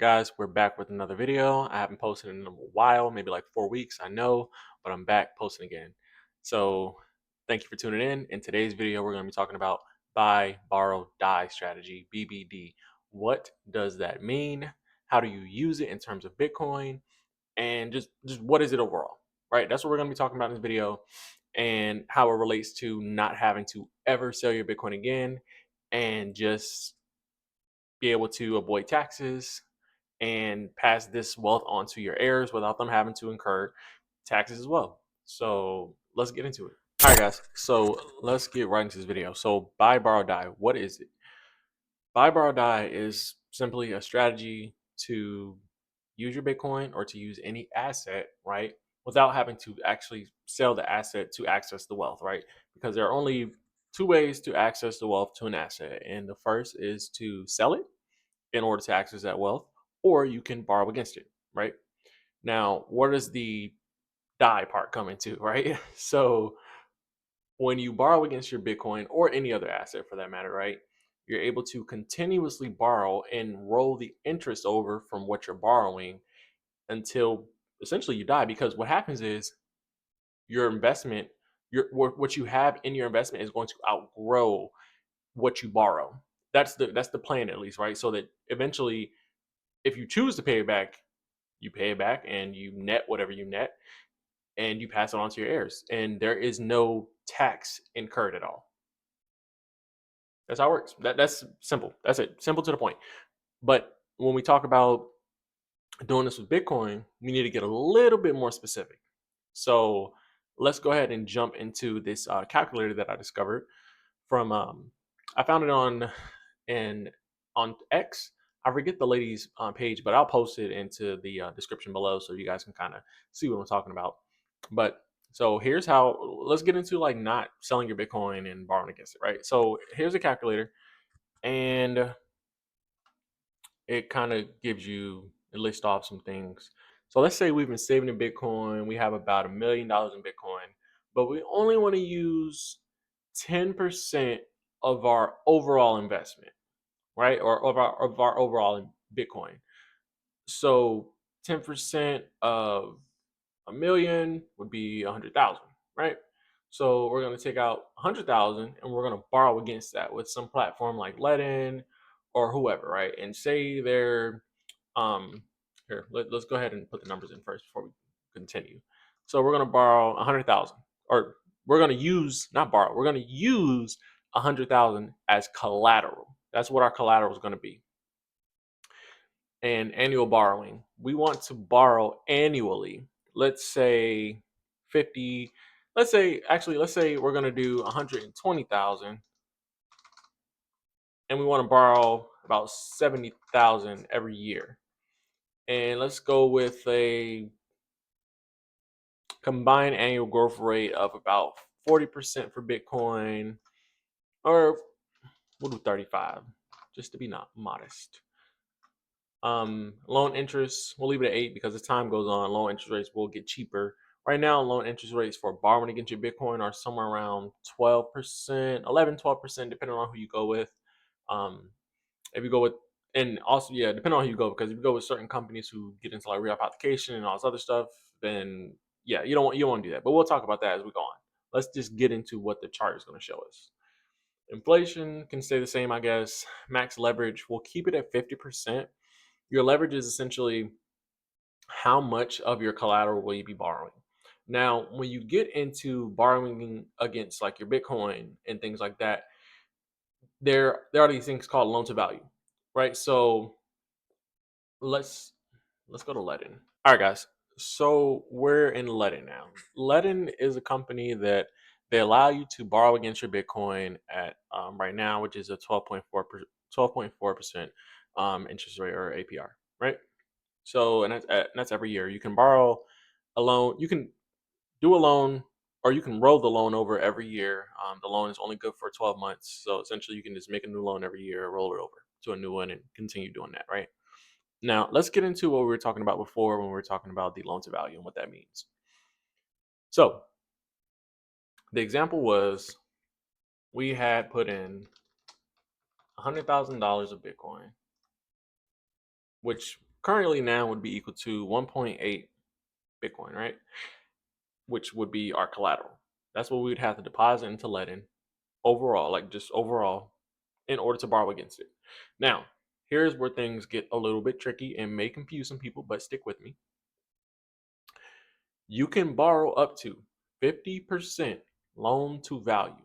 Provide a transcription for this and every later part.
guys? We're back with another video. I haven't posted in a while, maybe like 4 weeks, I know, but I'm back posting again. So thank you for tuning in. In today's video, we're going to be talking about buy, borrow, die strategy, BBD. What does that mean? How do you use it in terms of Bitcoin? And just what is it overall, right? That's what we're going to be talking about in this video, and how it relates to not having to ever sell your Bitcoin again and just be able to avoid taxes and pass this wealth on to your heirs without them having to incur taxes as well. So let's get into it. All right, guys. So let's get right into this video. So buy, borrow, die. What is it? Buy, borrow, die is simply a strategy to use your Bitcoin or to use any asset, right? Without having to actually sell the asset to access the wealth, right? Because there are only two ways to access the wealth to an asset. And the first is to sell it in order to access that wealth, or you can borrow against it, right? Now, where does the die part come into, right? So when you borrow against your Bitcoin or any other asset for that matter, right? You're able to continuously borrow and roll the interest over from what you're borrowing until essentially you die. Because what happens is your investment, what you have in your investment is going to outgrow what you borrow. That's the plan, at least, right? So that eventually, if you choose to pay it back, you pay it back and you net whatever you net and you pass it on to your heirs. And there is no tax incurred at all. That's how it works. That's simple. That's it. Simple to the point. But when we talk about doing this with Bitcoin, we need to get a little bit more specific. So let's go ahead and jump into this calculator that I discovered from I found it on X. I forget the lady's page, but I'll post it into the description below so you guys can kind of see what I'm talking about. But so here's how. Let's get into like not selling your Bitcoin and borrowing against it, right? So here's a calculator, and it kind of gives you a list off some things. So let's say we've been saving in Bitcoin. We have about $1 million in Bitcoin, but we only want to use 10% of our overall investment, right? Or of our overall Bitcoin. So 10% of a million would be 100,000, right? So we're going to take out 100,000 and we're going to borrow against that with some platform like Ledin or whoever, right? And say they're here. Let's go ahead and put the numbers in first before we continue. So we're going to borrow 100,000, or we're going to use not borrow. We're going to use 100,000 as collateral. That's what our collateral is going to be. And annual borrowing, we want to borrow annually. Let's say 50. Let's say we're going to do 120,000, and we want to borrow about 70,000 every year. And let's go with a combined annual growth rate of about 40% for Bitcoin, or we'll do 35 just to be not modest. Loan interest, we'll leave it at 8 because as time goes on, loan interest rates will get cheaper. Right now, loan interest rates for borrowing against your Bitcoin are somewhere around 12%, 11, 12%, depending on who you go with. If you go with, and also, yeah, depending on who you go, because if you go with certain companies who get into like reapplication and all this other stuff, then yeah, you don't want to do that. But we'll talk about that as we go on. Let's just get into what the chart is going to show us. Inflation can stay the same, I guess. Max leverage, we'll keep it at 50%. Your leverage is essentially how much of your collateral will you be borrowing. Now, when you get into borrowing against like your Bitcoin and things like that, there are these things called loan to value, right? So let's go to Ledin. All right, guys. So we're in Ledin now. Ledin is a company that they allow you to borrow against your Bitcoin at right now, which is a 12.4% interest rate, or APR, right? So and that's every year. You can borrow a loan. You can do a loan, or you can roll the loan over every year. The loan is only good for 12 months. So essentially, you can just make a new loan every year, roll it over to a new one, and continue doing that, right? Now, let's get into what we were talking about before when we were talking about the loan to value and what that means. So the example was we had put in $100,000 of Bitcoin, which currently now would be equal to 1.8 Bitcoin, right? Which would be our collateral. That's what we would have to deposit into Ledin overall, like just overall, in order to borrow against it. Now, here's where things get a little bit tricky and may confuse some people, but stick with me. You can borrow up to 50% loan to value,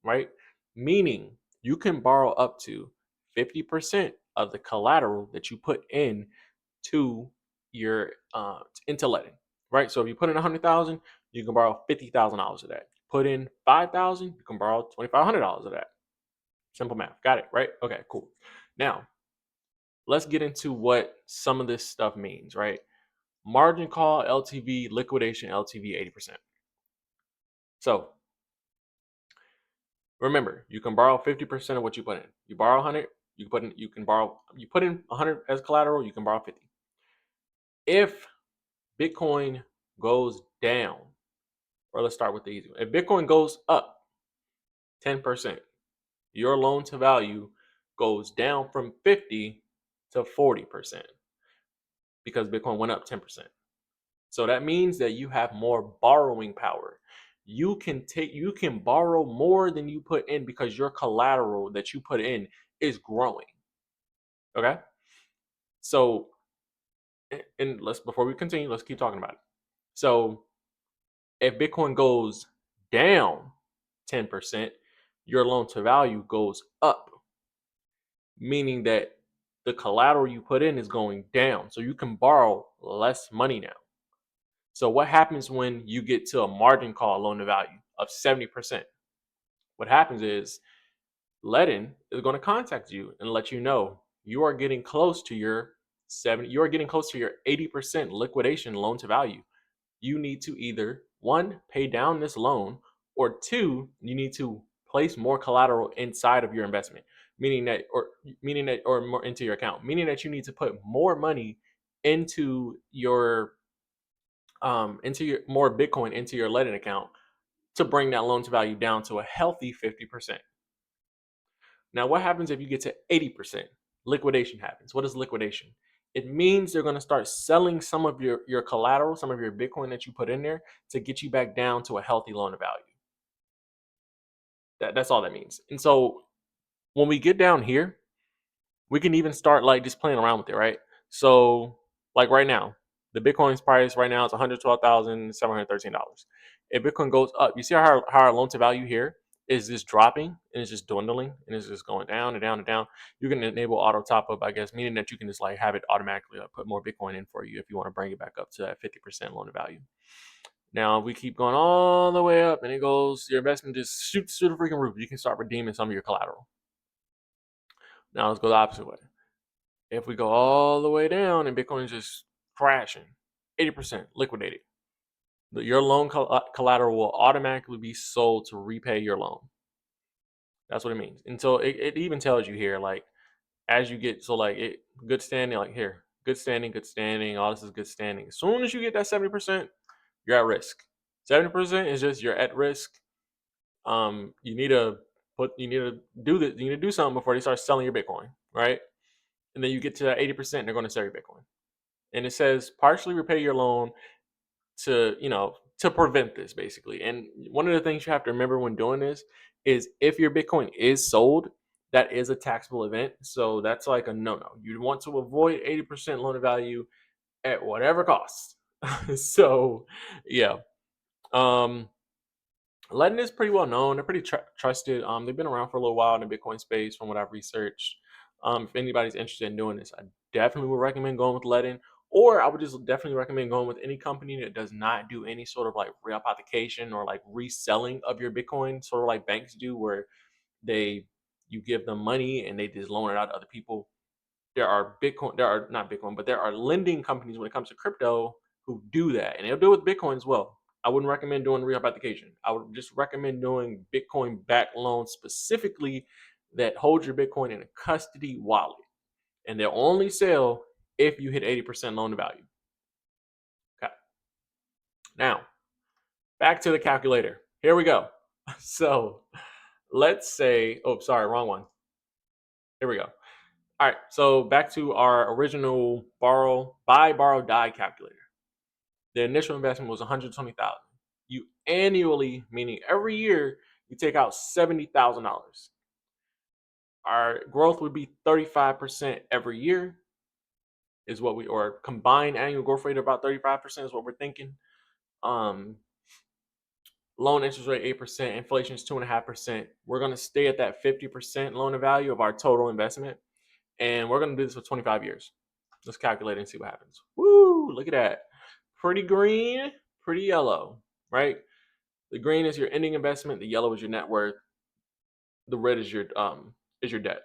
right? Meaning you can borrow up to 50% of the collateral that you put in to your into Ledin, right? So if you put in 100,000, you can borrow $50,000 of that. Put in 5,000, you can borrow $2,500 of that. Simple math. Got it, right? Okay, cool. Now, let's get into what some of this stuff means, right? Margin call, LTV, liquidation, LTV 80%. So remember, you can borrow 50% of what you put in. You borrow 100, you put in 100 as collateral, you can borrow 50. If Bitcoin goes down, or let's start with the easy one. If Bitcoin goes up 10%, your loan to value goes down from 50 to 40% because Bitcoin went up 10%. So that means that you have more borrowing power. You can borrow more than you put in because your collateral that you put in is growing. Okay? So and let's before we continue, let's keep talking about it. So if Bitcoin goes down 10%, your loan to value goes up, meaning that the collateral you put in is going down. So you can borrow less money now. So what happens when you get to a margin call loan to value of 70%? What happens is Ledin is going to contact you and let you know you are getting close to your 80% liquidation loan to value. You need to either one, pay down this loan, or two, you need to place more collateral inside of your investment, or more into your account, meaning that you need to put more money into your more Bitcoin into your Ledin account to bring that loan to value down to a healthy 50%. Now, what happens if you get to 80%? Liquidation happens. What is liquidation? It means they're going to start selling some of your collateral, some of your Bitcoin that you put in there to get you back down to a healthy loan to value. That's all that means. And so when we get down here, we can even start like just playing around with it, right? So like right now, the Bitcoin's price right now is $112,713. If Bitcoin goes up, you see how our loan to value here is just dropping and it's just dwindling and it's just going down and down and down. You can enable auto top up, I guess, meaning that you can just like have it automatically put more Bitcoin in for you if you want to bring it back up to that 50% loan to value. Now, if we keep going all the way up and it goes, your investment just shoots through the freaking roof. You can start redeeming some of your collateral. Now let's go the opposite way. If we go all the way down and Bitcoin is just crashing, 80% liquidated, your loan collateral will automatically be sold to repay your loan. That's what it means. And so it even tells you here, like, as you get, so like good standing, like here, good standing, all this is good standing. As soon as you get that 70%, you're at risk. 70% is just you're at risk. You need to do something before they start selling your Bitcoin, right? And then you get to that 80%, they're going to sell your Bitcoin. And it says partially repay your loan to prevent this basically. And one of the things you have to remember when doing this is if your Bitcoin is sold, that is a taxable event. So that's like a no-no. You want to avoid 80% loan to value at whatever cost. So yeah. Ledin is pretty well known. They're pretty trusted. They've been around for a little while in the Bitcoin space, from what I've researched. If anybody's interested in doing this, I definitely would recommend going with Ledin, or I would just definitely recommend going with any company that does not do any sort of like reapplication or like reselling of your Bitcoin, sort of like banks do, where you give them money and they just loan it out to other people. There are not Bitcoin, but there are lending companies when it comes to crypto who do that, and they'll do it with Bitcoin as well. I wouldn't recommend doing reauthentication. I would just recommend doing Bitcoin backed loans specifically that hold your Bitcoin in a custody wallet, and they'll only sell if you hit 80% loan to value. Okay. Now back to the calculator. Here we go. So let's say, oh, sorry, wrong one. Here we go. All right, so back to our original buy, borrow, die calculator. The initial investment was 120,000. You annually, meaning every year, you take out $70,000. Our growth would be 35% every year, is what we, or combined annual growth rate of about 35% is what we're thinking. Um, Loan interest rate 8%, inflation is 2.5%. We're gonna stay at that 50% loan to value of our total investment, and we're gonna do this for 25 years. Let's calculate and see what happens. Woo! Look at that. Pretty green, pretty yellow, right? The green is your ending investment. The yellow is your net worth. The red is your debt.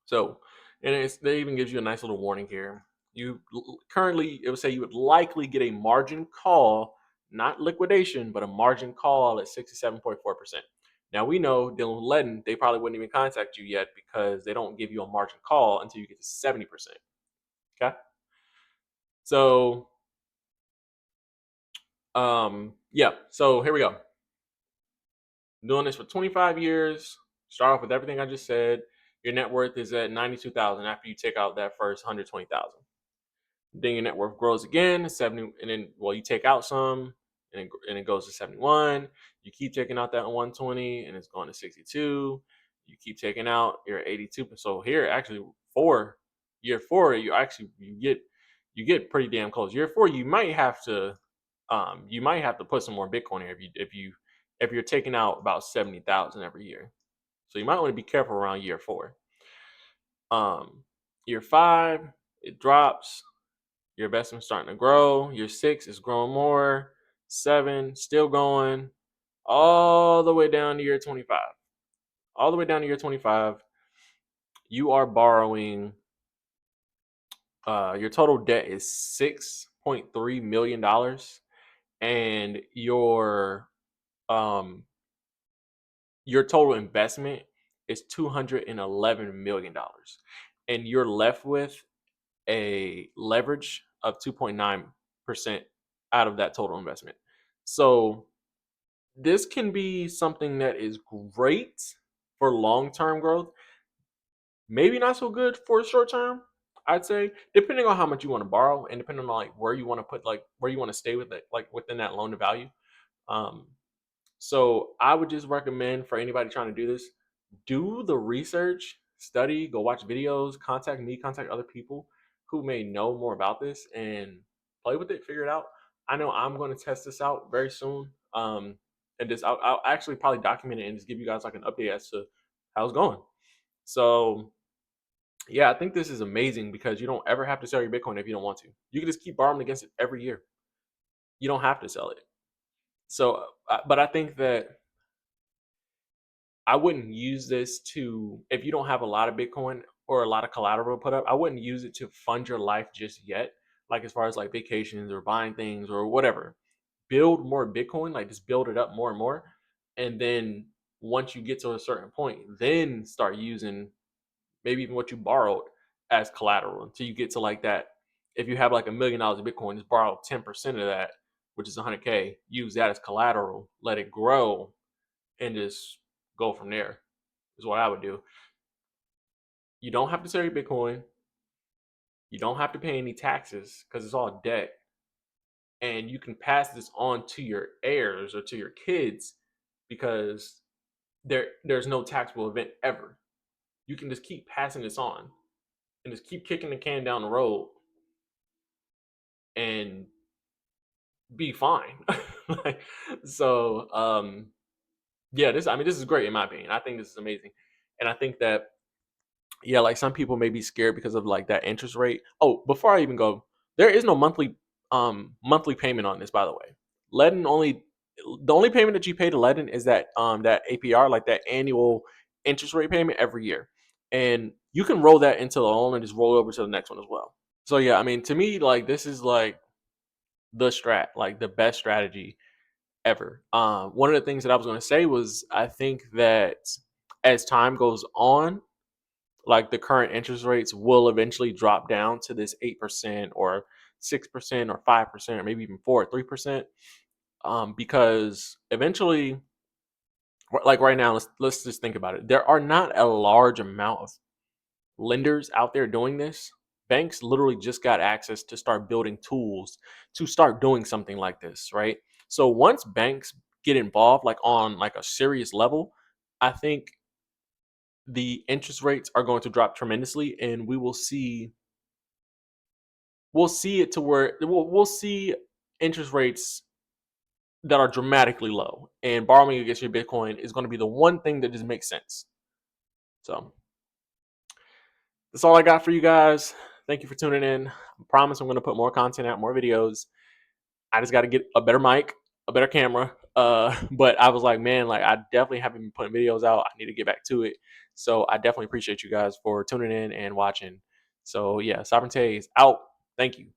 So, and they even gives you a nice little warning here. You currently, it would say you would likely get a margin call, not liquidation, but a margin call at 67.4%. Now we know dealing with Ledden, they probably wouldn't even contact you yet because they don't give you a margin call until you get to 70%. Okay. So, yeah. So here we go. Doing this for 25 years. Start off with everything I just said. Your net worth is at 92,000 after you take out that first 120,000. Then your net worth grows again, 70, and then you take out some, and it goes to 71. You keep taking out that 120, and it's going to 62. You keep taking out, you're at 82. So here, actually, year four, you get pretty damn close. Year four, you might have to put some more Bitcoin here if you're taking out about 70,000 every year. So you might want to be careful around year four. Year five, it drops. Your investment's starting to grow. Year six is growing more. Seven, still going. All the way down to year 25. All the way down to year 25, you are borrowing. Your total debt is $6.3 million, and um your total investment is $211 million, and you're left with a leverage of 2.9% out of that total investment. So this can be something that is great for long-term growth, maybe not so good for short term. I'd say, depending on how much you want to borrow and depending on like where you want to put, like where you want to stay with it, like within that loan to value. um so I would just recommend for anybody trying to do this, do the research, study, go watch videos, contact me, contact other people who may know more about this, and play with it, figure it out. I know I'm going to test this out very soon. And this, I'll actually probably document it and just give you guys like an update as to how it's going. So yeah, I think this is amazing because you don't ever have to sell your Bitcoin if you don't want to. You can just keep borrowing against it every year. You don't have to sell it. So, but I think that I wouldn't use this to, if you don't have a lot of Bitcoin or a lot of collateral put up, I wouldn't use it to fund your life just yet. Like as far as like vacations or buying things or whatever. Build more Bitcoin, like just build it up more and more. And then once you get to a certain point, then start using maybe even what you borrowed as collateral until you get to like that. If you have like $1 million of Bitcoin, just borrow 10% of that, which is 100K, use that as collateral, let it grow, and just go from there is what I would do. You don't have to sell your Bitcoin. You don't have to pay any taxes because it's all debt. And you can pass this on to your heirs or to your kids because there's no taxable event ever. You can just keep passing this on and just keep kicking the can down the road and be fine. Like, so yeah, this is great in my opinion. I think this is amazing. And I think that, yeah, like some people may be scared because of like that interest rate. Oh, before I even go, there is no monthly payment on this, by the way. Ledden only The only payment that you pay to Ledden is that APR, like that annual interest rate payment every year. And you can roll that into the loan and just roll over to the next one as well. So yeah, I mean to me, like this is like like the best strategy ever. One of the things that I was gonna say was I think that as time goes on, like the current interest rates will eventually drop down to this 8% or 6% or 5% or maybe even 4 or 3%. Because eventually, like right now, let's just think about it. There are not a large amount of lenders out there doing this. Banks literally just got access to start building tools to start doing something like this, right? So once banks get involved, like on like a serious level, I think the interest rates are going to drop tremendously, and we'll see it to where we'll see interest rates that are dramatically low, and borrowing against your Bitcoin is going to be the one thing that just makes sense. So that's all I got for you guys. Thank you for tuning in. I promise I'm going to put more content out, more videos. I just got to get a better mic, a better camera. But I was like, man, like I definitely haven't been putting videos out. I need to get back to it. So I definitely appreciate you guys for tuning in and watching. So yeah, Sovereignty is out. Thank you.